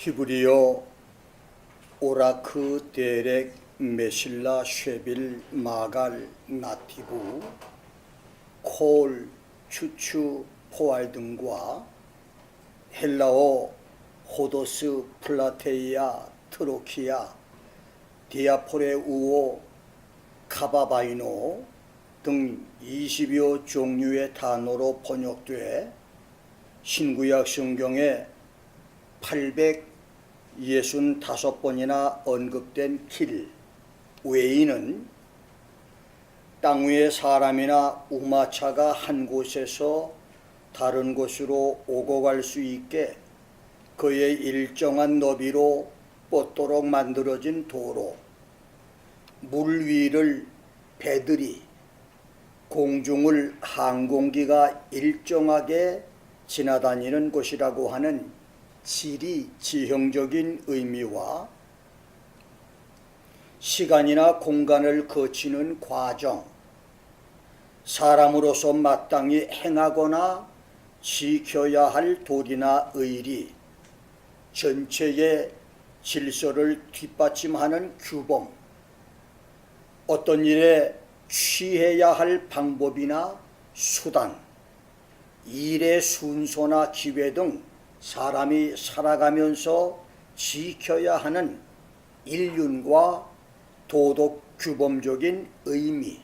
히브리어 오라크 데렉 메실라 쉐빌 마갈 나티브 콜 추추 포알 등과 헬라어 호도스 플라테이아 트로키아 디아포레 우오 카바바이노 등 20여 종류의 단어로 번역돼 신구약 성경에 865번이나 언급된 길 외에는 땅 위의 사람이나 우마차가 한 곳에서 다른 곳으로 오고 갈 수 있게 그의 일정한 너비로 뻗도록 만들어진 도로, 물 위를 배들이, 공중을 항공기가 일정하게 지나다니는 곳이라고 하는 지리 지형적인 의미와 시간이나 공간을 거치는 과정, 사람으로서 마땅히 행하거나 지켜야 할 도리나 의리, 전체의 질서를 뒷받침하는 규범, 어떤 일에 취해야 할 방법이나 수단, 일의 순서나 기회 등 사람이 살아가면서 지켜야 하는 일륜과 도덕 규범적인 의미,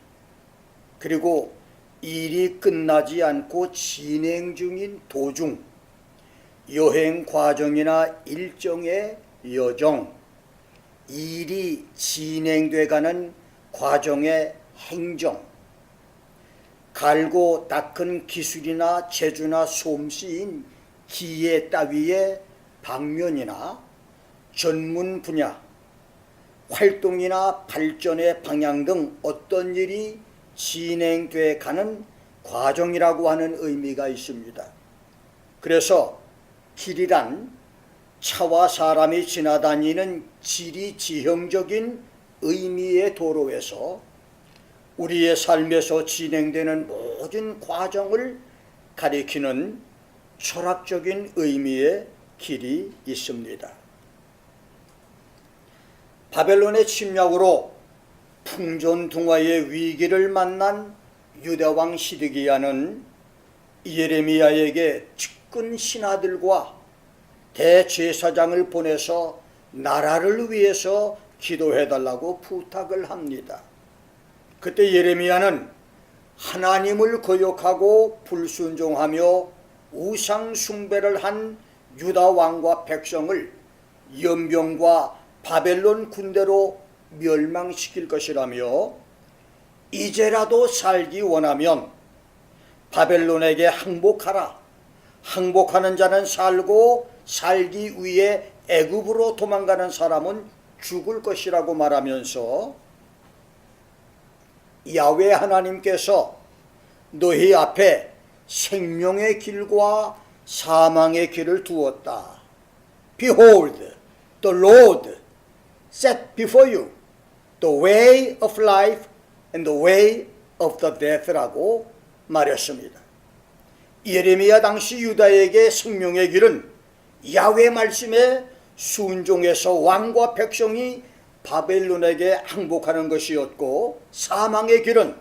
그리고 일이 끝나지 않고 진행 중인 도중, 여행 과정이나 일정의 여정, 일이 진행돼 가는 과정의 행정, 갈고 닦은 기술이나 재주나 솜씨인 기회 따위의 방면이나 전문 분야, 활동이나 발전의 방향 등 어떤 일이 진행돼 가는 과정이라고 하는 의미가 있습니다. 그래서 길이란 차와 사람이 지나다니는 지리 지형적인 의미의 도로에서 우리의 삶에서 진행되는 모든 과정을 가리키는 철학적인 의미의 길이 있습니다. 바벨론의 침략으로 풍전등화의 위기를 만난 유다왕 시드기야는 예레미야에게 측근 신하들과 대제사장을 보내서 나라를 위해서 기도해달라고 부탁을 합니다. 그때 예레미야는 하나님을 거역하고 불순종하며 우상 숭배를 한 유다 왕과 백성을 연병과 바벨론 군대로 멸망시킬 것이라며 이제라도 살기 원하면 바벨론에게 항복하라. 항복하는 자는 살고 살기 위해 애굽으로 도망가는 사람은 죽을 것이라고 말하면서 야훼 하나님께서 너희 앞에 생명의 길과 사망의 길을 두었다. Behold, the Lord set before you the way of life and the way of the death라고 말했습니다. 예레미야 당시 유다에게 생명의 길은 야훼 말씀에 순종해서 왕과 백성이 바벨론에게 항복하는 것이었고, 사망의 길은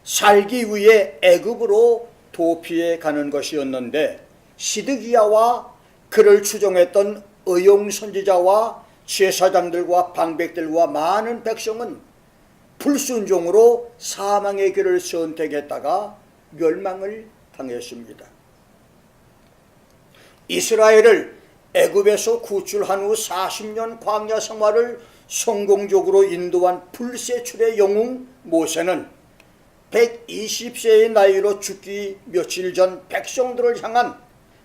살기 위해 애굽으로 도피해 가는 것이었는데, 시드기야와 그를 추종했던 의용 선지자와 제사장들과 방백들과 많은 백성은 불순종으로 사망의 길을 선택했다가 멸망을 당했습니다. 이스라엘을 애굽에서 구출한 후 40년 광야 생활을 성공적으로 인도한 불세출의 영웅 모세는 120세의 나이로 죽기 며칠 전 백성들을 향한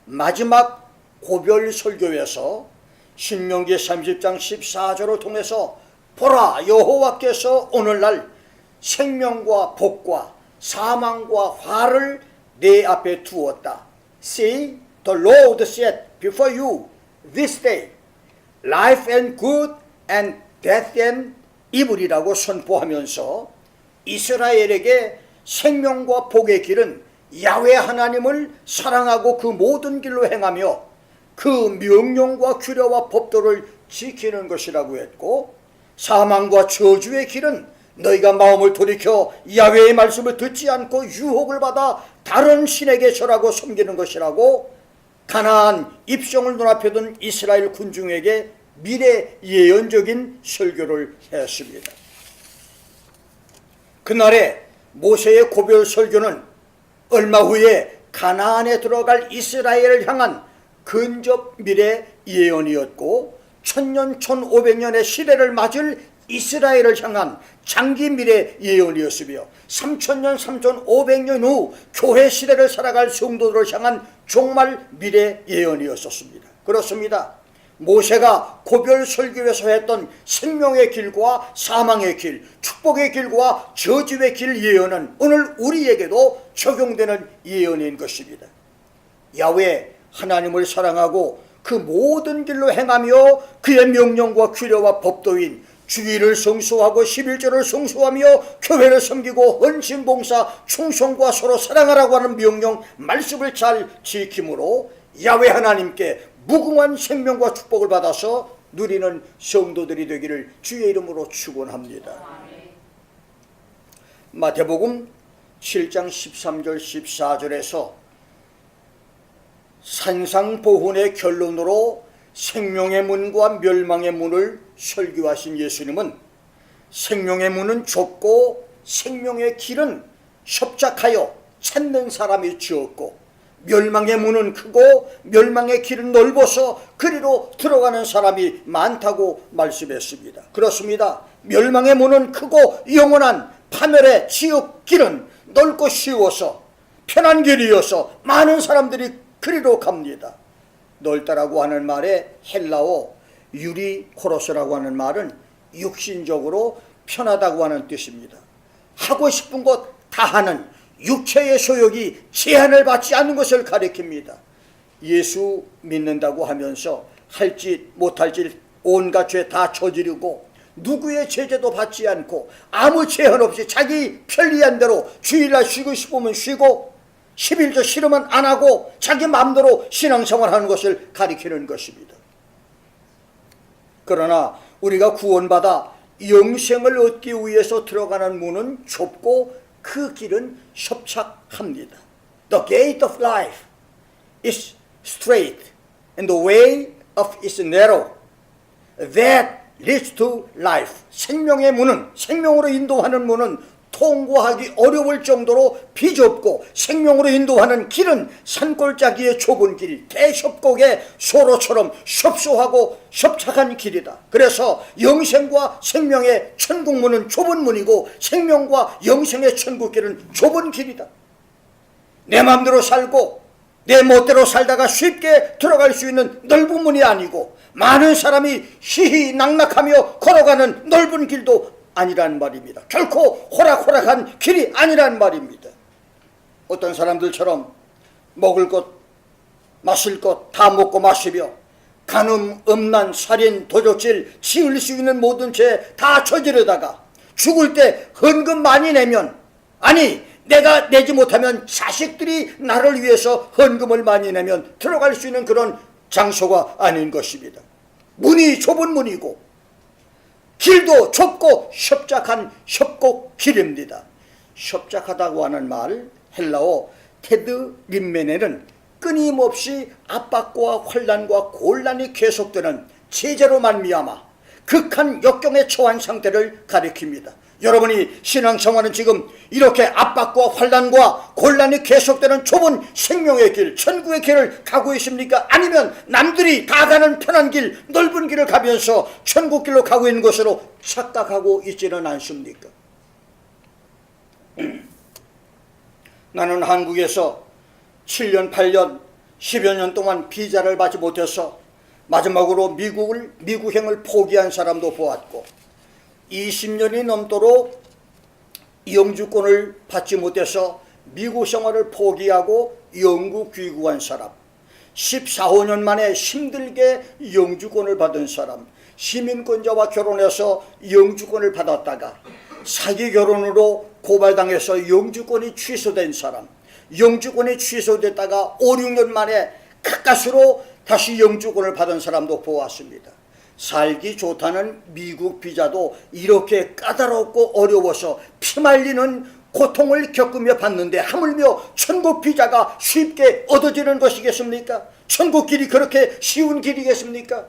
마지막 고별 설교에서 신명기 30장 14절을 통해서 보라, 여호와께서 오늘날 생명과 복과 사망과 화를 내 앞에 두었다. See, the Lord set before you this day life and good and death and evil이라고 선포하면서 이스라엘에게 생명과 복의 길은 야훼 하나님을 사랑하고 그 모든 길로 행하며 그 명령과 규례와 법도를 지키는 것이라고 했고, 사망과 저주의 길은 너희가 마음을 돌이켜 야훼의 말씀을 듣지 않고 유혹을 받아 다른 신에게 절하고 섬기는 것이라고 가나안 입성을 눈앞에 둔 이스라엘 군중에게 미래 예언적인 설교를 했습니다. 그날에 모세의 고별 설교는 얼마 후에 가나안에 들어갈 이스라엘을 향한 근접 미래 예언이었고, 1000년 1500년의 시대를 맞을 이스라엘을 향한 장기 미래 예언이었으며, 3000년 3500년 후 교회 시대를 살아갈 성도들을 향한 종말 미래 예언이었었습니다. 그렇습니다. 모세가 고별 설교에서 했던 생명의 길과 사망의 길, 축복의 길과 저주의 길 예언은 오늘 우리에게도 적용되는 예언인 것입니다. 야훼 하나님을 사랑하고 그 모든 길로 행하며 그의 명령과 규례와 법도인 주일을 성수하고 11조를 성수하며 교회를 섬기고 헌신, 봉사, 충성과 서로 사랑하라고 하는 명령 말씀을 잘 지킴으로 야훼 하나님께 무궁한 생명과 축복을 받아서 누리는 성도들이 되기를 주의 이름으로 축원합니다. 마태복음 7장 13절 14절에서 산상보훈의 결론으로 생명의 문과 멸망의 문을 설교하신 예수님은 생명의 문은 좁고 생명의 길은 협착하여 찾는 사람이 적고, 멸망의 문은 크고 멸망의 길은 넓어서 그리로 들어가는 사람이 많다고 말씀했습니다. 그렇습니다. 멸망의 문은 크고 영원한 파멸의 지옥 길은 넓고 쉬워서 편한 길이어서 많은 사람들이 그리로 갑니다. 넓다라고 하는 말에 헬라어 유리코로스라고 하는 말은 육신적으로 편하다고 하는 뜻입니다. 하고 싶은 것 다 하는 육체의 소욕이 제한을 받지 않는 것을 가리킵니다. 예수 믿는다고 하면서 할 짓 못할 짓 온갖 죄 다 저지르고 누구의 제재도 받지 않고 아무 제한 없이 자기 편리한 대로 주일날 쉬고 싶으면 쉬고 11조 싫으면 안 하고 자기 마음대로 신앙생활하는 것을 가리키는 것입니다. 그러나 우리가 구원받아 영생을 얻기 위해서 들어가는 문은 좁고 그 길은 협착합니다. The gate of life is straight and the way of is narrow. That leads to life. 생명의 문은, 생명으로 인도하는 문은 통과하기 어려울 정도로 비좁고, 생명으로 인도하는 길은 산골짜기의 좁은 길, 대협곡의 소로처럼 협소하고 협착한 길이다. 그래서 영생과 생명의 천국문은 좁은 문이고 생명과 영생의 천국길은 좁은 길이다. 내 마음대로 살고 내 멋대로 살다가 쉽게 들어갈 수 있는 넓은 문이 아니고, 많은 사람이 희희낙낙하며 걸어가는 넓은 길도 아니란 말입니다. 결코 호락호락한 길이 아니란 말입니다. 어떤 사람들처럼 먹을 것 마실 것 다 먹고 마시며 간음, 음란, 살인, 도적질, 지을 수 있는 모든 죄 다 저지르다가 죽을 때 헌금 많이 내면, 아니 내가 내지 못하면 자식들이 나를 위해서 헌금을 많이 내면 들어갈 수 있는 그런 장소가 아닌 것입니다. 문이 좁은 문이고 길도 좁고 협착한 협곡 길입니다. 협착하다고 하는 말 헬라어 테드 림메네는 끊임없이 압박과 환난과 곤란이 계속되는 제재로 말미암아 극한 역경에 처한 상태를 가리킵니다. 여러분이 신앙생활은 지금 이렇게 압박과 환난과 곤란이 계속되는 좁은 생명의 길, 천국의 길을 가고 있습니까? 아니면 남들이 다 가는 편한 길, 넓은 길을 가면서 천국 길로 가고 있는 것으로 착각하고 있지는 않습니까? 나는 한국에서 7년, 8년, 10여 년 동안 비자를 받지 못해서 마지막으로 미국행을 포기한 사람도 보았고, 20년이 넘도록 영주권을 받지 못해서 미국 생활을 포기하고 영국 귀국한 사람, 14, 15년 만에 힘들게 영주권을 받은 사람, 시민권자와 결혼해서 영주권을 받았다가 사기 결혼으로 고발당해서 영주권이 취소된 사람, 영주권이 취소됐다가 5, 6년 만에 가까스로 다시 영주권을 받은 사람도 보았습니다. 살기 좋다는 미국 비자도 이렇게 까다롭고 어려워서 피말리는 고통을 겪으며 받는데 하물며 천국 비자가 쉽게 얻어지는 것이겠습니까? 천국 길이 그렇게 쉬운 길이겠습니까?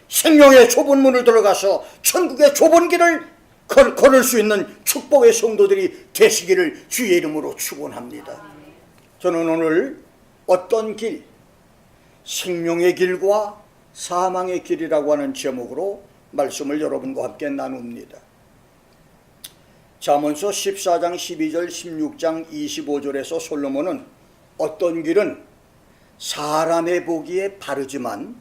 생명의 좁은 문을 들어가서 천국의 좁은 길을 걸을 수 있는 축복의 성도들이 되시기를 주의 이름으로 축원합니다. 저는 오늘 어떤 길, 생명의 길과 사망의 길이라고 하는 제목으로 말씀을 여러분과 함께 나눕니다. 잠언서 14장 12절 16장 25절에서 솔로몬은 어떤 길은 사람의 보기에 바르지만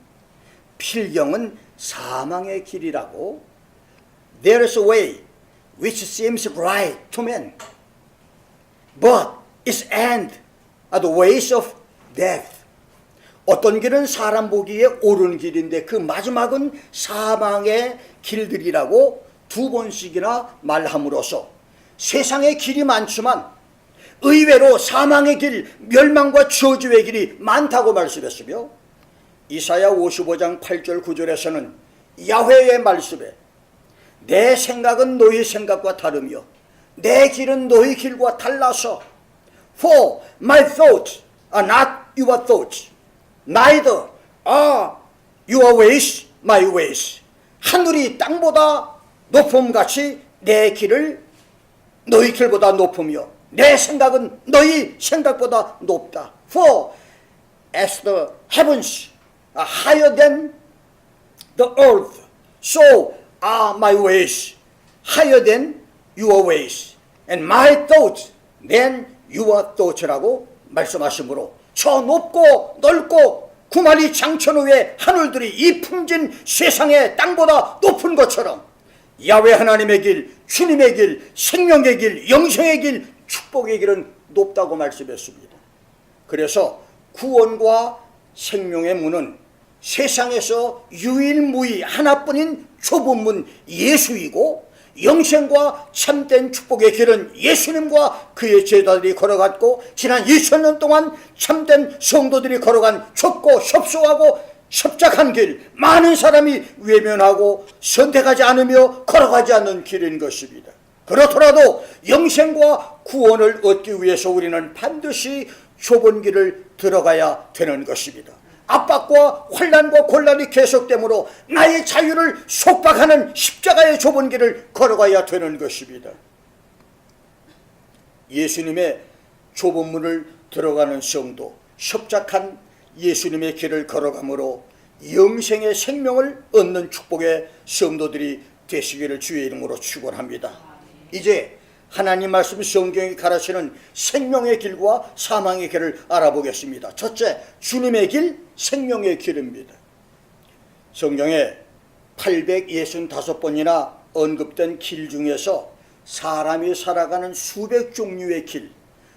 필경은 사망의 길이라고, There is a way which seems right to men, but its end are the ways of death. 어떤 길은 사람 보기에 옳은 길인데 그 마지막은 사망의 길들이라고 두 번씩이나 말함으로써 세상에 길이 많지만 의외로 사망의 길, 멸망과 저주의 길이 많다고 말씀했으며, 이사야 55장 8절 9절에서는 야훼의 말씀에 내 생각은 너희 생각과 다르며 내 길은 너희 길과 달라서 For my thoughts are not your thoughts, neither are your ways my ways. 하늘이 땅보다 높음같이 내 길을 너희 길보다 높으며 내 생각은 너희 생각보다 높다. For as the heavens are higher than the earth, so are my ways higher than your ways, and my thoughts than your thoughts라고 말씀하시므로 저 높고 넓고 구만리 장천 위의 하늘들이 이 풍진 세상의 땅보다 높은 것처럼 야훼 하나님의 길, 주님의 길, 생명의 길, 영생의 길, 축복의 길은 높다고 말씀했습니다. 그래서 구원과 생명의 문은 세상에서 유일무이 하나뿐인 좁은 문 예수이고, 영생과 참된 축복의 길은 예수님과 그의 제자들이 걸어갔고, 지난 2000년 동안 참된 성도들이 걸어간 좁고 협소하고 협착한 길, 많은 사람이 외면하고 선택하지 않으며 걸어가지 않는 길인 것입니다. 그렇더라도 영생과 구원을 얻기 위해서 우리는 반드시 좁은 길을 들어가야 되는 것입니다. 압박과 환난과 곤란이 계속되므로 나의 자유를 속박하는 십자가의 좁은 길을 걸어가야 되는 것입니다. 예수님의 좁은 문을 들어가는 성도, 협착한 예수님의 길을 걸어가므로 영생의 생명을 얻는 축복의 성도들이 되시기를 주의 이름으로 축원합니다. 이제 하나님 말씀 성경이 가르치는 생명의 길과 사망의 길을 알아보겠습니다. 첫째, 주님의 길, 생명의 길입니다. 성경에 865번이나 언급된 길 중에서 사람이 살아가는 수백 종류의 길,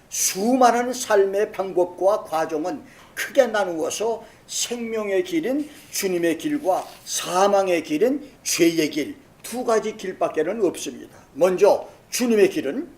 수많은 삶의 방법과 과정은 크게 나누어서 생명의 길인 주님의 길과 사망의 길인 죄의 길, 두 가지 길밖에는 없습니다. 먼저 주님의 길은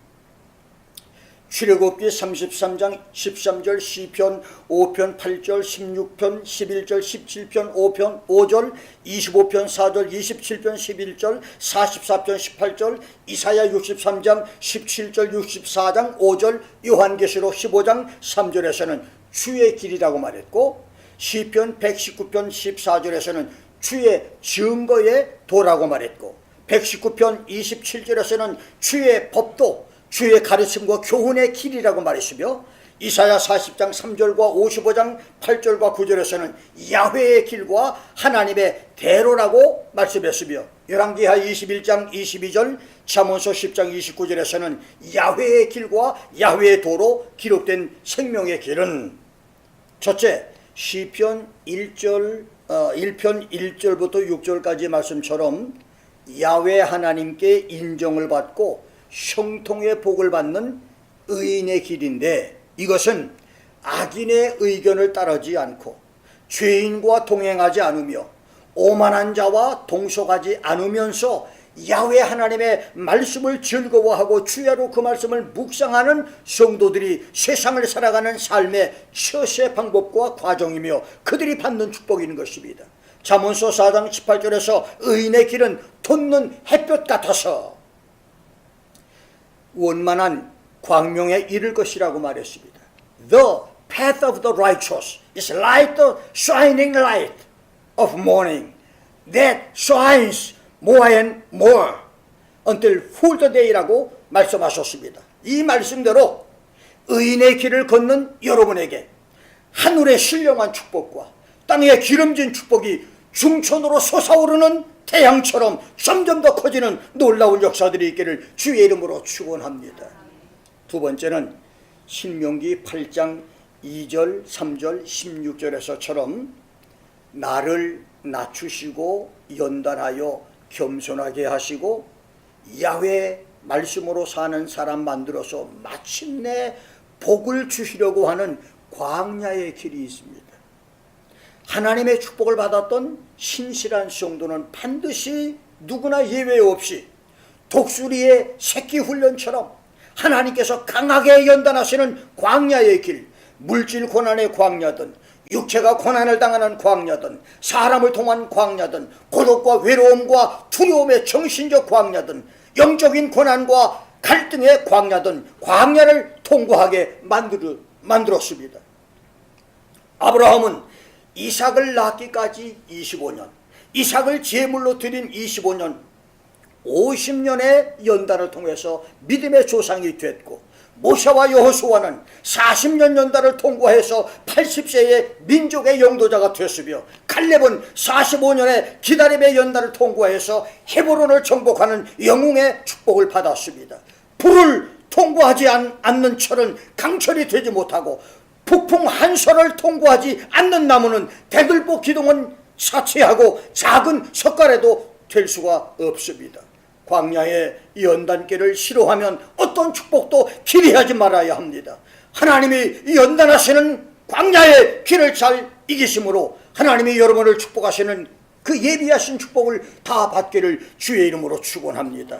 출애굽기 33장 13절, 시편 5편 8절, 16편 11절, 17편 5편 5절, 25편 4절, 27편 11절, 44편 18절, 이사야 63장 17절, 64장 5절, 요한계시록 15장 3절에서는 주의 길이라고 말했고, 시편 119편 14절에서는 주의 증거의 도라고 말했고, 119편 27절에서는 주의 법도, 주의 가르침과 교훈의 길이라고 말했으며, 이사야 40장 3절과 55장 8절과 9절에서는 야훼의 길과 하나님의 대로라고 말씀했으며, 열왕기하 21장 22절, 잠언서 10장 29절에서는 야훼의 길과 야훼의 도로 기록된 생명의 길은, 첫째, 시편 1편 1절부터 6절까지 말씀처럼 야훼 하나님께 인정을 받고 형통의 복을 받는 의인의 길인데, 이것은 악인의 의견을 따르지 않고 죄인과 동행하지 않으며 오만한 자와 동속하지 않으면서 야훼 하나님의 말씀을 즐거워하고 주야로 그 말씀을 묵상하는 성도들이 세상을 살아가는 삶의 처세 방법과 과정이며 그들이 받는 축복인 것입니다. 잠언서 4장 18절에서 의인의 길은 돋는 햇볕 같아서 원만한 광명에 이를 것이라고 말했습니다. The path of the righteous is like the shining light of morning that shines more and more until full the day라고 말씀하셨습니다. 이 말씀대로 의인의 길을 걷는 여러분에게 하늘의 신령한 축복과 땅의 기름진 축복이 중천으로 솟아오르는 태양처럼 점점 더 커지는 놀라운 역사들이 있기를 주의 이름으로 축원합니다. 두 번째는 신명기 8장 2절, 3절, 16절에서처럼 나를 낮추시고 연단하여 겸손하게 하시고 야훼 말씀으로 사는 사람 만들어서 마침내 복을 주시려고 하는 광야의 길이 있습니다. 하나님의 축복을 받았던 신실한 성도는 반드시 누구나 예외 없이 독수리의 새끼 훈련처럼 하나님께서 강하게 연단하시는 광야의 길, 물질 고난의 광야든 육체가 고난을 당하는 광야든 사람을 통한 광야든 고독과 외로움과 두려움의 정신적 광야든 영적인 고난과 갈등의 광야든 광야를 통과하게 만들었습니다. 아브라함은 이삭을 낳기까지 25년, 이삭을 제물로 드린 25년, 50년의 연단을 통해서 믿음의 조상이 됐고 모세와 여호수아는 40년 연단을 통과해서 80세의 민족의 영도자가 됐으며 칼렙은 45년의 기다림의 연단을 통과해서 헤브론을 정복하는 영웅의 축복을 받았습니다. 불을 통과하지 않는 철은 강철이 되지 못하고 북풍 한설을 통과하지 않는 나무는 대들보 기둥은 사치하고 작은 석가래도 될 수가 없습니다. 광야의 연단길을 싫어하면 어떤 축복도 기대하지 말아야 합니다. 하나님이 연단하시는 광야의 길을 잘 이기심으로 하나님이 여러분을 축복하시는 그 예비하신 축복을 다 받기를 주의 이름으로 축원합니다.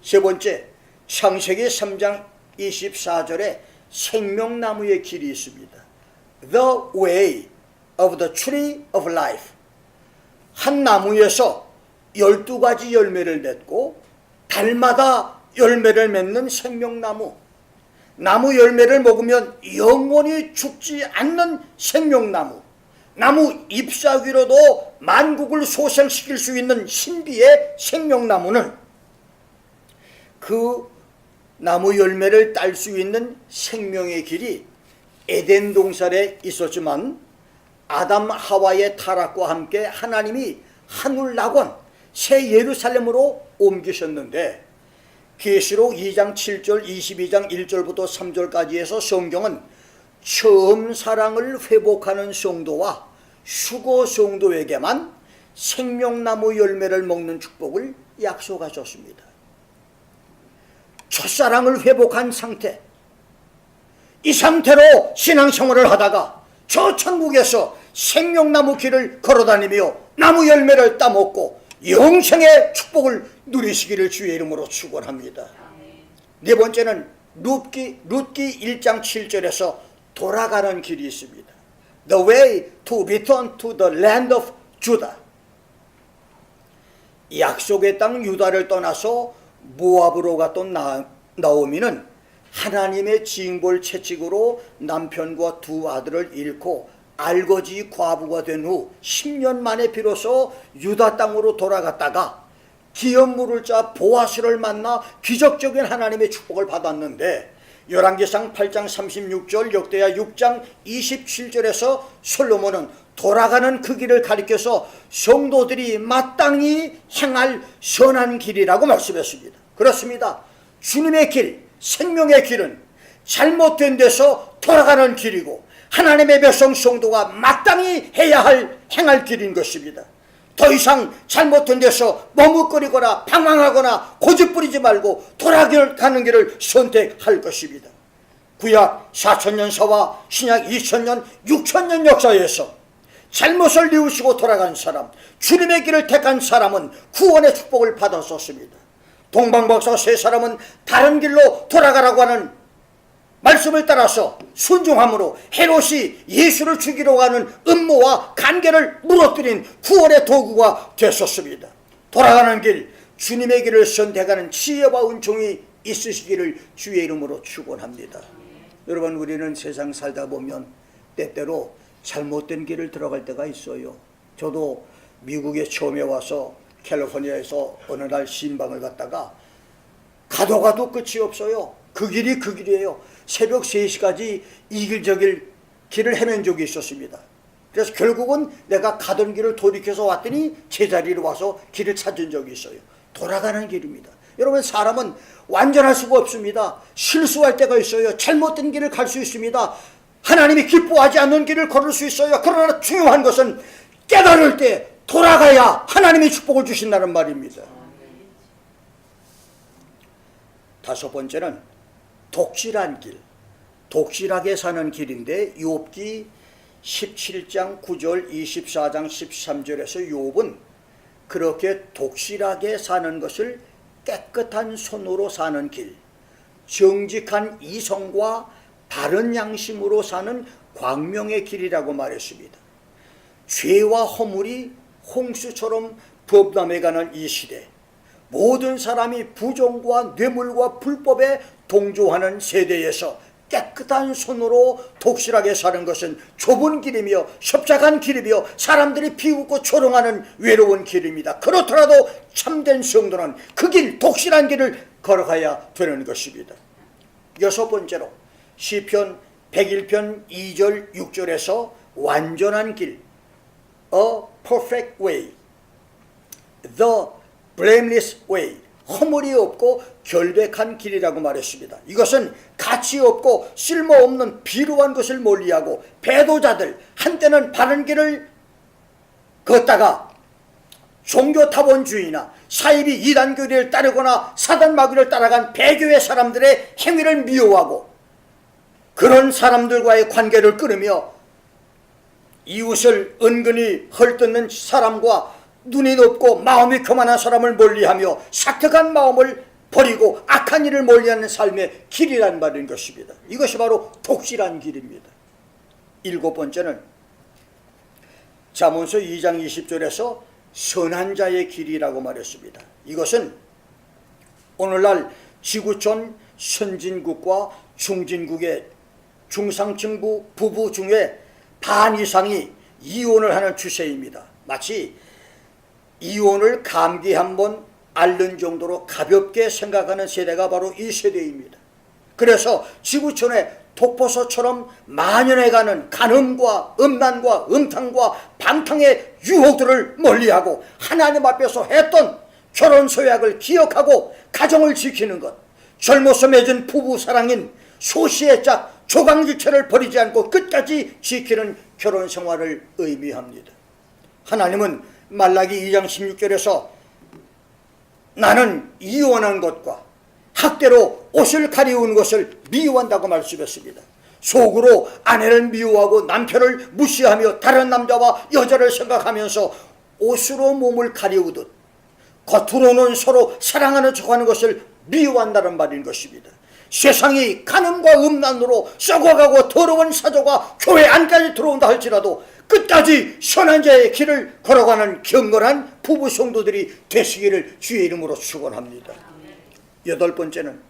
세 번째, 창세기 3장 24절에 생명나무의 길이 있습니다. The way of the tree of life. 한 나무에서 12가지 열매를 맺고 달마다 열매를 맺는 생명나무. 나무 열매를 먹으면 영원히 죽지 않는 생명나무. 나무 잎사귀로도 만국을 소생시킬 수 있는 신비의 생명나무는 그 나무 열매를 딸 수 있는 생명의 길이 에덴 동산에 있었지만 아담 하와의 타락과 함께 하나님이 하늘 낙원 새 예루살렘으로 옮기셨는데 계시록 2장 7절 22장 1절부터 3절까지 해서 성경은 처음 사랑을 회복하는 성도와 수고 성도에게만 생명나무 열매를 먹는 축복을 약속하셨습니다. 첫사랑을 회복한 상태, 이 상태로 신앙생활을 하다가 저 천국에서 생명나무 길을 걸어다니며 나무 열매를 따먹고 영생의 축복을 누리시기를 주의 이름으로 축원합니다. 네 번째는 룻기 1장 7절에서 돌아가는 길이 있습니다. The way to return to the land of Judah. 약속의 땅 유다를 떠나서 모압으로 갔던 나오미는 하나님의 징벌 채찍으로 남편과 두 아들을 잃고 알거지 과부가 된 후 10년 만에 비로소 유다 땅으로 돌아갔다가 기업 물을 자 보아스를 만나 기적적인 하나님의 축복을 받았는데 열왕기상 8장 36절 역대하 6장 27절에서 솔로몬은 돌아가는 그 길을 가리켜서 성도들이 마땅히 행할 선한 길이라고 말씀했습니다. 그렇습니다. 주님의 길, 생명의 길은 잘못된 데서 돌아가는 길이고 하나님의 백성 성도가 마땅히 해야 할 행할 길인 것입니다. 더 이상 잘못된 데서 머뭇거리거나 방황하거나 고집부리지 말고 돌아가는 길을 선택할 것입니다. 구약 4000년 사와 신약 2000년 6000년 역사에서 잘못을 뉘우치고 돌아간 사람, 주님의 길을 택한 사람은 구원의 축복을 받았었습니다. 동방박사 세 사람은 다른 길로 돌아가라고 하는 말씀을 따라서 순종함으로 헤롯이 예수를 죽이려고 하는 음모와 간계를 무너뜨린 구원의 도구가 됐었습니다. 돌아가는 길, 주님의 길을 선택하는 지혜와 은총이 있으시기를 주의 이름으로 축원합니다. 여러분, 우리는 세상 살다 보면 때때로 잘못된 길을 들어갈 때가 있어요. 저도 미국에 처음에 와서 캘리포니아에서 어느 날 신방을 갔다가 가도 끝이 없어요. 그 길이 그 길이에요. 새벽 3시까지 이 길 저 길 길을 헤맨 적이 있었습니다. 그래서 결국은 내가 가던 길을 돌이켜서 왔더니 제자리로 와서 길을 찾은 적이 있어요. 돌아가는 길입니다. 여러분, 사람은 완전할 수가 없습니다. 실수할 때가 있어요. 잘못된 길을 갈 수 있습니다. 하나님이 기뻐하지 않는 길을 걸을 수 있어요. 그러나 중요한 것은 깨달을 때 돌아가야 하나님이 축복을 주신다는 말입니다. 다섯 번째는 독실한 길, 독실하게 사는 길인데, 욥기 17장 9절 24장 13절에서 욥은 그렇게 독실하게 사는 것을 깨끗한 손으로 사는 길, 정직한 이성과 바른 양심으로 사는 광명의 길이라고 말했습니다. 죄와 허물이 홍수처럼 범람해가는 이 시대, 모든 사람이 부정과 뇌물과 불법에 동조하는 세대에서 깨끗한 손으로 독실하게 사는 것은 좁은 길이며 협착한 길이며 사람들이 비웃고 조롱하는 외로운 길입니다. 그렇더라도 참된 성도는 그 길, 독실한 길을 걸어가야 되는 것입니다. 여섯 번째로 시편 101편 2절 6절에서 완전한 길, A perfect way, the blameless way, 허물이 없고 결백한 길이라고 말했습니다. 이것은 가치 없고 쓸모없는 비루한 것을 멀리하고 배도자들, 한때는 바른 길을 걷다가 종교타원주의나 사이비 이단교리를 따르거나 사단마귀를 따라간 배교의 사람들의 행위를 미워하고 그런 사람들과의 관계를 끊으며 이웃을 은근히 헐뜯는 사람과 눈이 높고 마음이 교만한 사람을 멀리하며 사특한 마음을 버리고 악한 일을 멀리하는 삶의 길이란 말인 것입니다. 이것이 바로 독실한 길입니다. 일곱 번째는 잠언서 2장 20절에서 선한 자의 길이라고 말했습니다. 이것은 오늘날 지구촌 선진국과 중진국의 중상층부 부부 중에 반 이상이 이혼을 하는 추세입니다. 마치 이혼을 감기 한번 앓는 정도로 가볍게 생각하는 세대가 바로 이 세대입니다. 그래서 지구촌에 독버섯처럼 만연해가는 간음과 음란과 음탕과 방탕의 유혹들을 멀리하고 하나님 앞에서 했던 결혼 서약을 기억하고 가정을 지키는 것, 젊어서 맺은 부부 사랑인 소시의 짝 조강지체를 버리지 않고 끝까지 지키는 결혼 생활을 의미합니다. 하나님은 말라기 2장 16절에서 나는 이혼한 것과 학대로 옷을 가리운 것을 미워한다고 말씀했습니다. 속으로 아내를 미워하고 남편을 무시하며 다른 남자와 여자를 생각하면서 옷으로 몸을 가리우듯 겉으로는 서로 사랑하는 척하는 것을 미워한다는 말인 것입니다. 세상이 간음과 음란으로 썩어가고 더러운 사조가 교회 안까지 들어온다 할지라도 끝까지 선한 자의 길을 걸어가는 경건한 부부 성도들이 되시기를 주의 이름으로 축원합니다. 여덟 번째는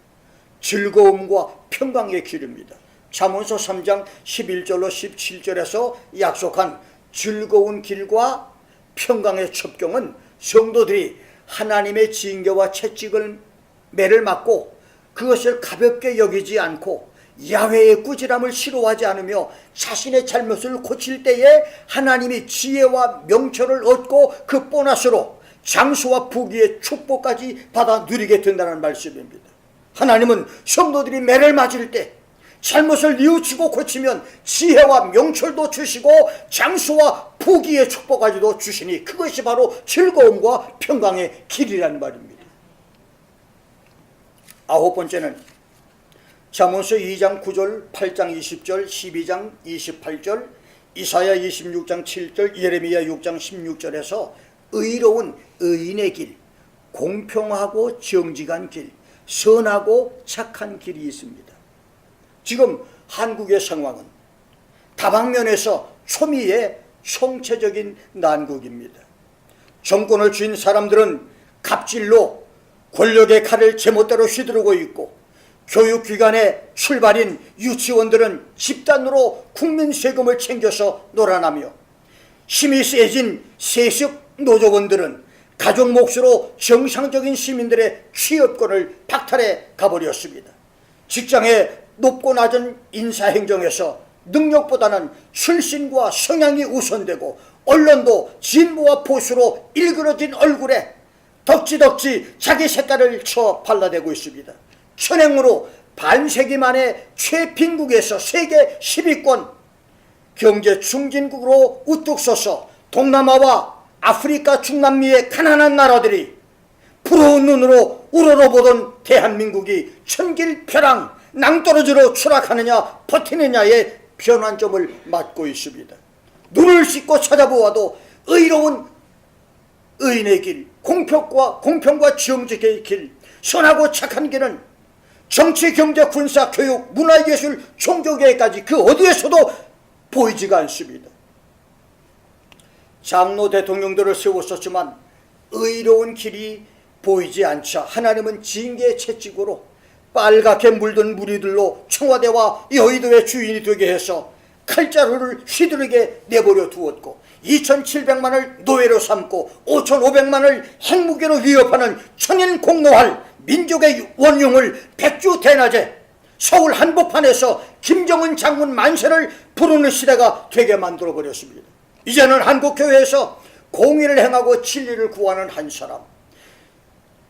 즐거움과 평강의 길입니다. 잠언서 3장 11절로 17절에서 약속한 즐거운 길과 평강의 첩경은 성도들이 하나님의 징계와 채찍을 매를 맞고 그것을 가볍게 여기지 않고 야훼의 꾸지람을 싫어하지 않으며 자신의 잘못을 고칠 때에 하나님이 지혜와 명철을 얻고 그 보너스로 장수와 부귀의 축복까지 받아 누리게 된다는 말씀입니다. 하나님은 성도들이 매를 맞을 때 잘못을 뉘우치고 고치면 지혜와 명철도 주시고 장수와 부귀의 축복까지도 주시니 그것이 바로 즐거움과 평강의 길이라는 말입니다. 아홉 번째는 잠언서 2장 9절, 8장 20절, 12장 28절, 이사야 26장 7절, 예레미야 6장 16절에서 의로운 의인의 길, 공평하고 정직한 길, 선하고 착한 길이 있습니다. 지금 한국의 상황은 다방면에서 초미의 총체적인 난국입니다. 정권을 쥔 사람들은 갑질로 권력의 칼을 제멋대로 휘두르고 있고, 교육기관의 출발인 유치원들은 집단으로 국민 세금을 챙겨서 놀아나며, 힘이 세진 세습 노조원들은 가족 몫으로 정상적인 시민들의 취업권을 박탈해 가버렸습니다. 직장의 높고 낮은 인사행정에서 능력보다는 출신과 성향이 우선되고, 언론도 진보와 보수로 일그러진 얼굴에 덕지덕지 자기 색깔을 쳐 발라대고 있습니다. 현행으로 반세기 만에 최빈국에서 세계 10위권 경제 중진국으로 우뚝 서서 동남아와 아프리카 중남미의 가난한 나라들이 부러운 눈으로 우러러보던 대한민국이 천길벼랑 낭떠러지로 추락하느냐 버티느냐의 변환점을 맞고 있습니다. 눈을 씻고 찾아보아도 의로운 의인의 길, 공평과 정직의 길, 선하고 착한 길은 정치, 경제, 군사, 교육, 문화, 예술, 종교계까지 그 어디에서도 보이지가 않습니다. 장로 대통령들을 세웠었지만 의로운 길이 보이지 않자 하나님은 징계 채찍으로 빨갛게 물든 무리들로 청와대와 여의도의 주인이 되게 해서 칼자루를 휘두르게 내버려 두었고, 2,700만을 노예로 삼고 5,500만을 핵무기로 위협하는 천인 공노할 민족의 원흉을 백주대낮에 서울 한복판에서 김정은 장군 만세를 부르는 시대가 되게 만들어버렸습니다. 이제는 한국교회에서 공의를 행하고 진리를 구하는 한 사람,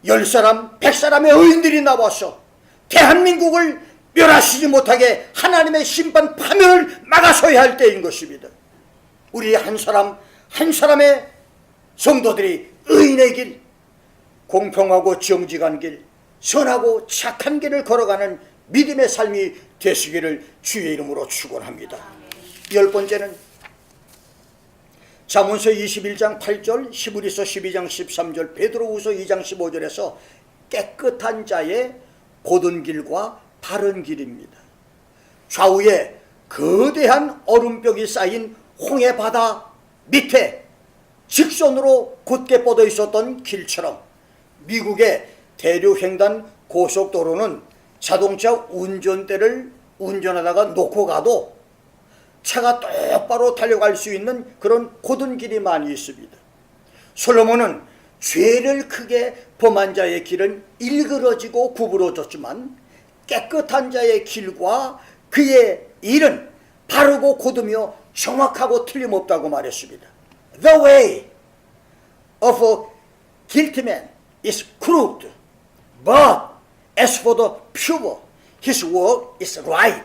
10사람, 100사람의 의인들이 나와서 대한민국을 멸하시지 못하게 하나님의 심판 파멸을 막아서야 할 때인 것입니다. 우리 한 사람 한 사람의 성도들이 의인의 길, 공평하고 정직한 길, 선하고 착한 길을 걸어가는 믿음의 삶이 되시기를 주의 이름으로 축원합니다. 10번째는 잠언서 21장 8절, 히브리서 12장 13절, 베드로후서 2장 15절에서 깨끗한 자의 곧은 길과 바른 길입니다. 좌우에 거대한 얼음벽이 쌓인 홍해 바다 밑에 직선으로 곧게 뻗어 있었던 길처럼, 미국의 대륙횡단 고속도로는 자동차 운전대를 운전하다가 놓고 가도 차가 똑바로 달려갈 수 있는 그런 곧은 길이 많이 있습니다. 솔로몬은 죄를 크게 범한 자의 길은 일그러지고 구부러졌지만 깨끗한 자의 길과 그의 일은 바르고 곧으며 정확하고 틀림없다고 말했습니다. The way of a guilty man is crooked, but as for the pure, his work is right.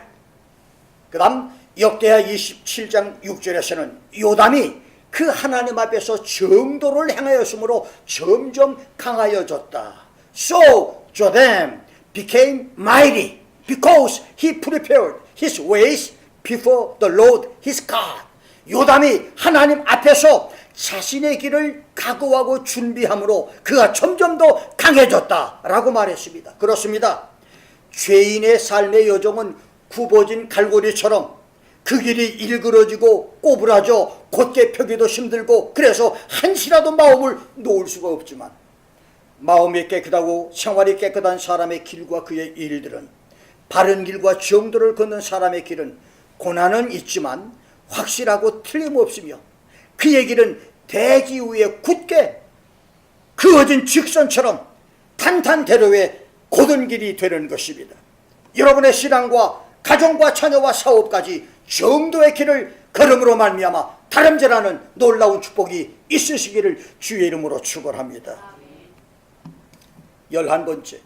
그 다음 역대하 27장 6절에서는 요담이 그 하나님 앞에서 정도를 행하였으므로 점점 강하여졌다. So Jotham became mighty because he prepared his ways before the Lord his God. 요담이 하나님 앞에서 자신의 길을 각오하고 준비함으로 그가 점점 더 강해졌다라고 말했습니다. 그렇습니다. 죄인의 삶의 여정은 굽어진 갈고리처럼 그 길이 일그러지고 꼬부라져 곧게 펴기도 힘들고, 그래서 한시라도 마음을 놓을 수가 없지만 마음이 깨끗하고 생활이 깨끗한 사람의 길과 그의 일들은, 바른 길과 정도를 걷는 사람의 길은 고난은 있지만 확실하고 틀림없으며 그의 길은 대지 위에 굳게 그어진 직선처럼 탄탄대로의 곧은 길이 되는 것입니다. 여러분의 신앙과 가정과 자녀와 사업까지 정도의 길을 걸음으로 말미암아 다름질하는 놀라운 축복이 있으시기를 주의 이름으로 축원합니다. 11번째,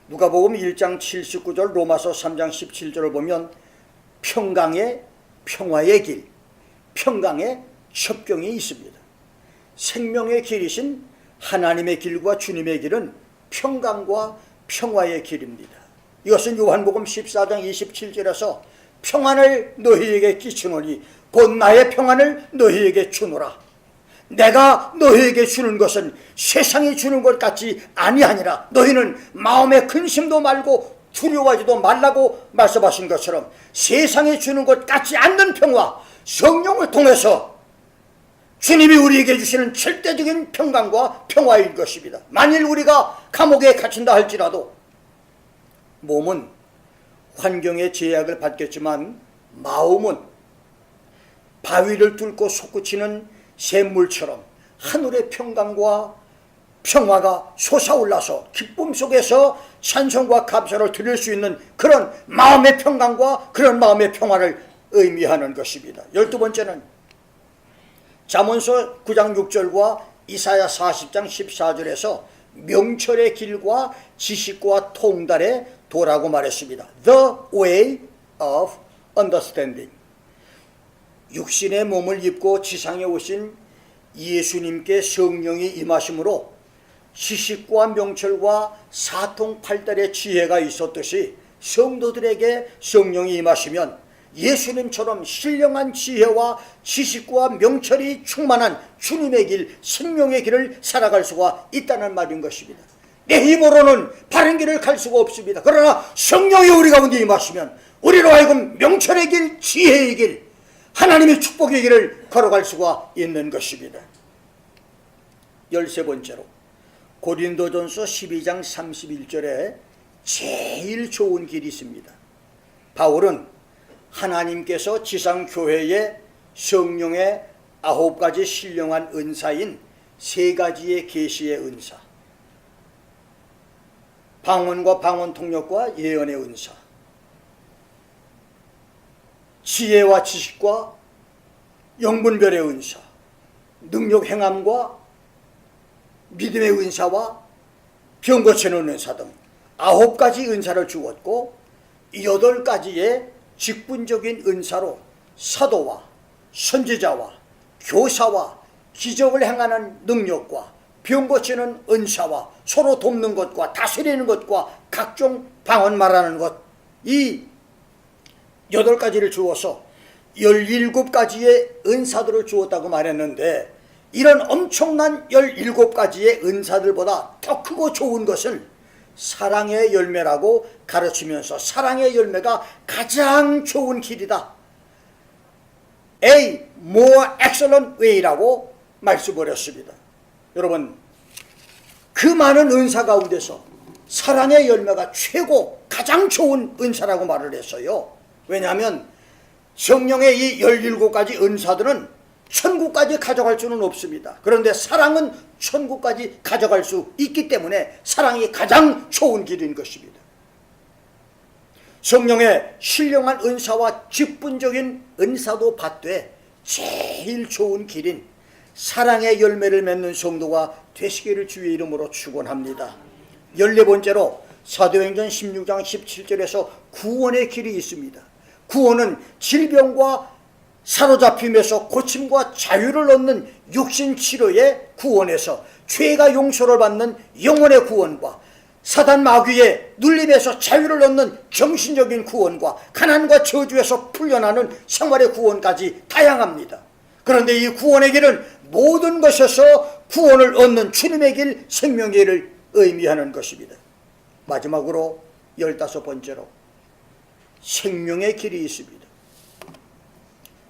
누가복음 1장 79절, 로마서 3장 17절을 보면 평강의 평화의 길, 평강의 협경이 있습니다. 생명의 길이신 하나님의 길과 주님의 길은 평강과 평화의 길입니다. 이것은 요한복음 14장 27절에서 평안을 너희에게 끼치노니 곧 나의 평안을 너희에게 주노라. 내가 너희에게 주는 것은 세상이 주는 것 같지 아니하니라. 너희는 마음에 근심도 말고 두려워하지도 말라고 말씀하신 것처럼 세상이 주는 것 같지 않는 평화, 성령을 통해서 주님이 우리에게 주시는 절대적인 평강과 평화인 것입니다. 만일 우리가 감옥에 갇힌다 할지라도 몸은 환경의 제약을 받겠지만 마음은 바위를 뚫고 솟구치는 샘물처럼 하늘의 평강과 평화가 솟아올라서 기쁨 속에서 찬송과 감사를 드릴 수 있는 그런 마음의 평강과 그런 마음의 평화를 의미하는 것입니다. 12번째는 잠언서 9장 6절과 이사야 40장 14절에서 명철의 길과 지식과 통달의 도라고 말했습니다. The way of understanding. 육신의 몸을 입고 지상에 오신 예수님께 성령이 임하심으로 지식과 명철과 사통팔달의 지혜가 있었듯이 성도들에게 성령이 임하시면 예수님처럼 신령한 지혜와 지식과 명철이 충만한 주님의 길, 생명의 길을 살아갈 수가 있다는 말인 것입니다. 내 힘으로는 바른 길을 갈 수가 없습니다. 그러나 성령이 우리 가운데 임하시면 우리로 하여금 명철의 길, 지혜의 길, 하나님의 축복의 길을 걸어갈 수가 있는 것입니다. 13번째로 고린도전서 12장 31절에 제일 좋은 길이 있습니다. 바울은 하나님께서 지상교회에 성령의 9가지 신령한 은사인 3가지의 계시의 은사, 방언과 방언 통역과 예언의 은사, 지혜와 지식과 영분별의 은사, 능력 행함과 믿음의 은사와 병 고치는 은사 등 9가지 은사를 주었고 8가지의 직분적인 은사로 사도와 선지자와 교사와 기적을 행하는 능력과 병 고치는 은사와 서로 돕는 것과 다스리는 것과 각종 방언 말하는 것, 이 8가지를 주어서 17가지의 은사들을 주었다고 말했는데, 이런 엄청난 17가지의 은사들보다 더 크고 좋은 것은 사랑의 열매라고 가르치면서 사랑의 열매가 가장 좋은 길이다, A more excellent way라고 말씀을 했습니다. 여러분, 그 많은 은사 가운데서 사랑의 열매가 최고 가장 좋은 은사라고 말을 했어요. 왜냐하면 성령의 이 17가지 은사들은 천국까지 가져갈 수는 없습니다. 그런데 사랑은 천국까지 가져갈 수 있기 때문에 사랑이 가장 좋은 길인 것입니다. 성령의 신령한 은사와 직분적인 은사도 받되 제일 좋은 길인 사랑의 열매를 맺는 성도가 되시기를 주의 이름으로 축원합니다. 14번째로 사도행전 16장 17절에서 구원의 길이 있습니다. 구원은 질병과 사로잡힘에서 고침과 자유를 얻는 육신치료의 구원에서 죄가 용서를 받는 영혼의 구원과 사단 마귀의 눌림에서 자유를 얻는 정신적인 구원과 가난과 저주에서 풀려나는 생활의 구원까지 다양합니다. 그런데 이 구원의 길은 모든 것에서 구원을 얻는 주님의 길, 생명의 길을 의미하는 것입니다. 마지막으로 15번째로 생명의 길이 있습니다.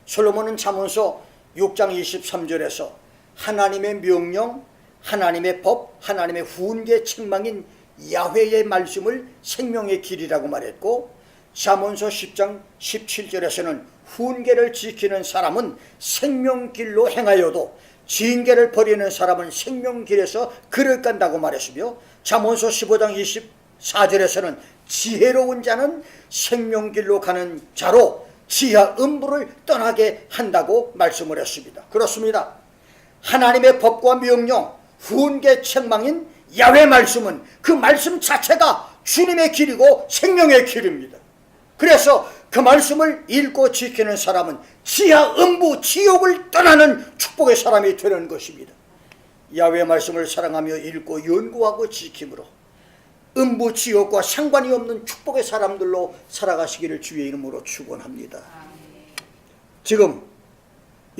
솔로몬은 잠언서 6장 23절에서 하나님의 명령, 하나님의 법, 하나님의 훈계 책망인 야훼의 말씀을 생명의 길이라고 말했고, 잠언서 10장 17절에서는 훈계를 지키는 사람은 생명길로 행하여도 징계를 버리는 사람은 생명길에서 글을 깐다고 말했으며, 잠언서 15장 24절에서는 지혜로운 자는 생명길로 가는 자로 지하 음부를 떠나게 한다고 말씀을 했습니다. 그렇습니다. 하나님의 법과 명령, 훈계 책망인 야훼 말씀은 그 말씀 자체가 주님의 길이고 생명의 길입니다. 그래서 그 말씀을 읽고 지키는 사람은 지하 음부 지옥을 떠나는 축복의 사람이 되는 것입니다. 야훼 말씀을 사랑하며 읽고 연구하고 지킴으로 음부 지옥과 상관이 없는 축복의 사람들로 살아가시기를 주의 이름으로 축원합니다. 지금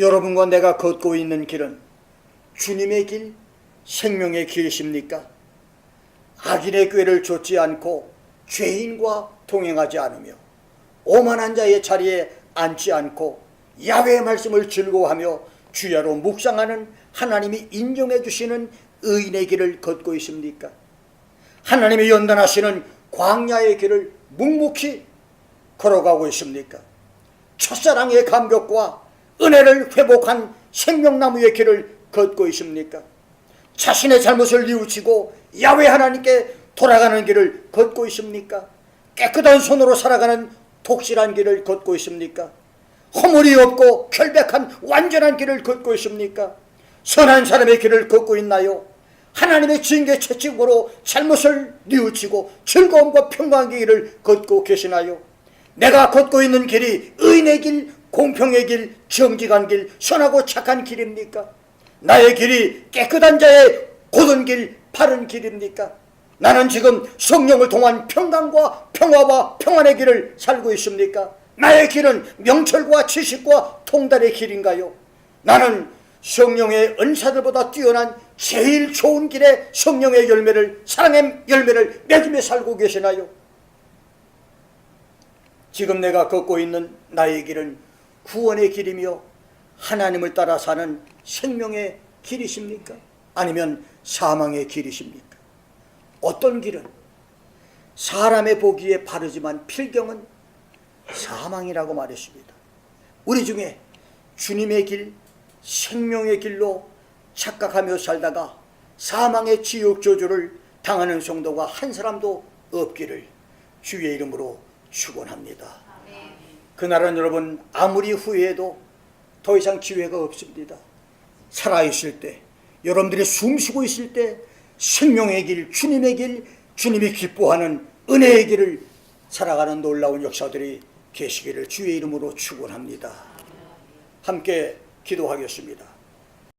여러분과 내가 걷고 있는 길은 주님의 길, 생명의 길이십니까? 악인의 꾀를 좇지 않고 죄인과 동행하지 않으며 오만한 자의 자리에 앉지 않고 야훼의 말씀을 즐거워하며 주야로 묵상하는 하나님이 인정해 주시는 의인의 길을 걷고 있습니까? 하나님이 연단하시는 광야의 길을 묵묵히 걸어가고 있습니까? 첫사랑의 감격과 은혜를 회복한 생명나무의 길을 걷고 있습니까? 자신의 잘못을 뉘우치고 야훼 하나님께 돌아가는 길을 걷고 있습니까? 깨끗한 손으로 살아가는 독실한 길을 걷고 있습니까? 허물이 없고 결백한 완전한 길을 걷고 있습니까? 선한 사람의 길을 걷고 있나요? 하나님의 징계 채찍으로 잘못을 뉘우치고 즐거움과 평강의 길을 걷고 계시나요? 내가 걷고 있는 길이 의인의 길, 공평의 길, 정직한 길, 선하고 착한 길입니까? 나의 길이 깨끗한 자의 곧은 길, 바른 길입니까? 나는 지금 성령을 통한 평강과 평화와 평안의 길을 살고 있습니까? 나의 길은 명철과 지식과 통달의 길인가요? 나는 성령의 은사들보다 뛰어난 제일 좋은 길에 성령의 열매를, 사랑의 열매를 맺으며 살고 계시나요? 지금 내가 걷고 있는 나의 길은 구원의 길이며 하나님을 따라 사는 생명의 길이십니까? 아니면 사망의 길이십니까? 어떤 길은 사람의 보기에 바르지만 필경은 사망이라고 말했습니다. 우리 중에 주님의 길, 생명의 길로 착각하며 살다가 사망의 지옥 저주를 당하는 성도가 한 사람도 없기를 주의 이름으로 축원합니다. 그날은 여러분 아무리 후회해도 더 이상 기회가 없습니다. 살아있을 때, 여러분들이 숨쉬고 있을 때 생명의 길, 주님의 길, 주님이 기뻐하는 은혜의 길을 살아가는 놀라운 역사들이 계시기를 주의 이름으로 축원합니다. 함께 기도하겠습니다.